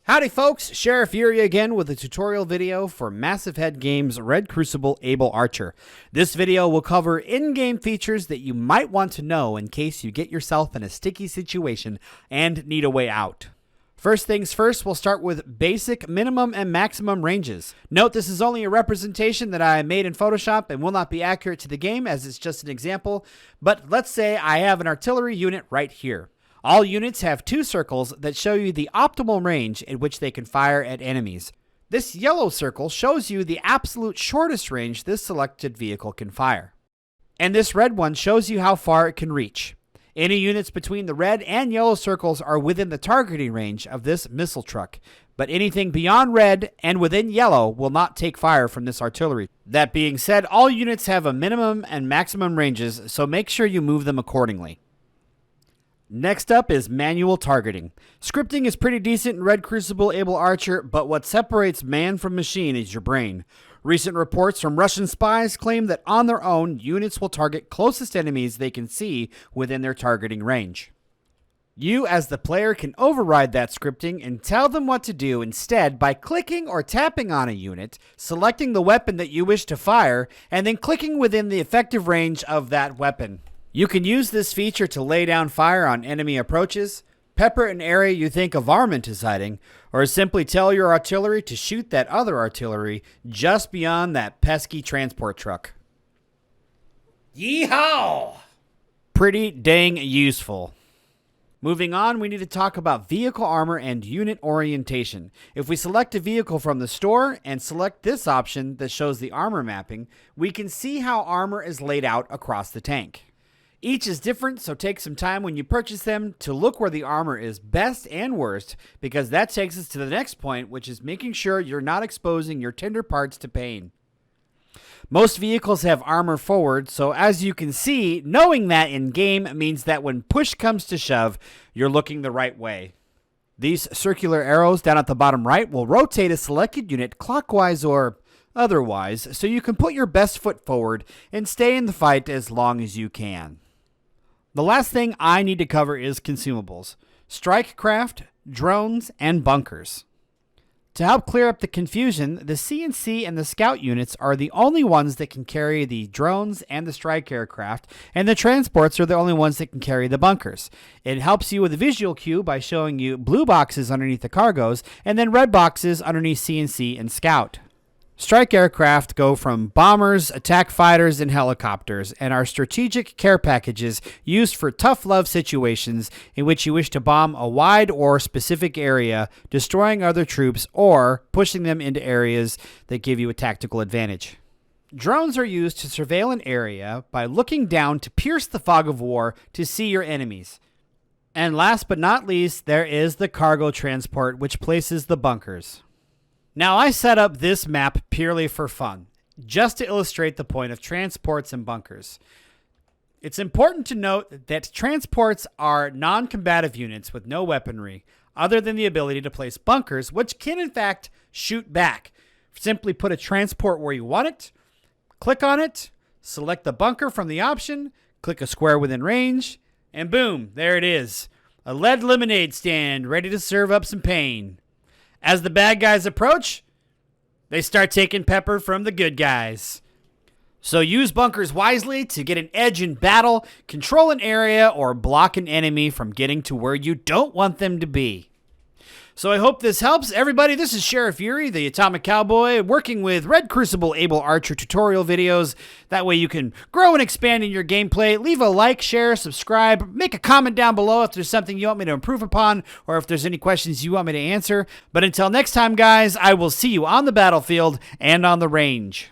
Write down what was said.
Howdy folks, Sheriff Yuri again with a tutorial video for Massive Head Games Red Crucible Able Archer. This video will cover in-game features that you might want to know in case you get yourself in a sticky situation and need a way out. First things first, we'll start with basic minimum and maximum ranges. Note this is only a representation that I made in Photoshop and will not be accurate to the game as it's just an example, but let's say I have an artillery unit right here. All units have two circles that show you the optimal range at which they can fire at enemies. This yellow circle shows you the absolute shortest range this selected vehicle can fire. And this red one shows you how far it can reach. Any units between the red and yellow circles are within the targeting range of this missile truck, but anything beyond red and within yellow will not take fire from this artillery. That being said, all units have a minimum and maximum ranges, so make sure you move them accordingly. Next up is manual targeting. Scripting is pretty decent in Red Crucible Able Archer, but what separates man from machine is your brain. Recent reports from Russian spies claim that on their own, units will target closest enemies they can see within their targeting range. You, as the player, can override that scripting and tell them what to do instead by clicking or tapping on a unit, selecting the weapon that you wish to fire, and then clicking within the effective range of that weapon. You can use this feature to lay down fire on enemy approaches, pepper an area you think a varmint is hiding, or simply tell your artillery to shoot that other artillery just beyond that pesky transport truck. Yeehaw! Pretty dang useful. Moving on, we need to talk about vehicle armor and unit orientation. If we select a vehicle from the store and select this option that shows the armor mapping, we can see how armor is laid out across the tank. Each is different, so take some time when you purchase them to look where the armor is best and worst, because that takes us to the next point, which is making sure you're not exposing your tender parts to pain. Most vehicles have armor forward, so as you can see, knowing that in-game means that when push comes to shove, you're looking the right way. These circular arrows down at the bottom right will rotate a selected unit clockwise or otherwise, so you can put your best foot forward and stay in the fight as long as you can. The last thing I need to cover is consumables, strike craft, drones, and bunkers. To help clear up the confusion, the CNC and the scout units are the only ones that can carry the drones and the strike aircraft, and the transports are the only ones that can carry the bunkers. It helps you with a visual cue by showing you blue boxes underneath the cargoes and then red boxes underneath CNC and scout. Strike aircraft go from bombers, attack fighters, and helicopters, and are strategic care packages used for tough love situations in which you wish to bomb a wide or specific area, destroying other troops or pushing them into areas that give you a tactical advantage. Drones are used to surveil an area by looking down to pierce the fog of war to see your enemies. And last but not least, there is the cargo transport, which places the bunkers. Now, I set up this map purely for fun, just to illustrate the point of transports and bunkers. It's important to note that transports are non-combative units with no weaponry, other than the ability to place bunkers, which can in fact shoot back. Simply put a transport where you want it, click on it, select the bunker from the option, click a square within range, and boom, there it is. A lead lemonade stand ready to serve up some pain. As the bad guys approach, they start taking pepper from the good guys. So use bunkers wisely to get an edge in battle, control an area, or block an enemy from getting to where you don't want them to be. So I hope this helps. Everybody, this is Sheriff Yuri, the Atomic Cowboy, working with Red Crucible Able Archer tutorial videos. That way you can grow and expand in your gameplay. Leave a like, share, subscribe, make a comment down below if there's something you want me to improve upon or if there's any questions you want me to answer. But until next time, guys, I will see you on the battlefield and on the range.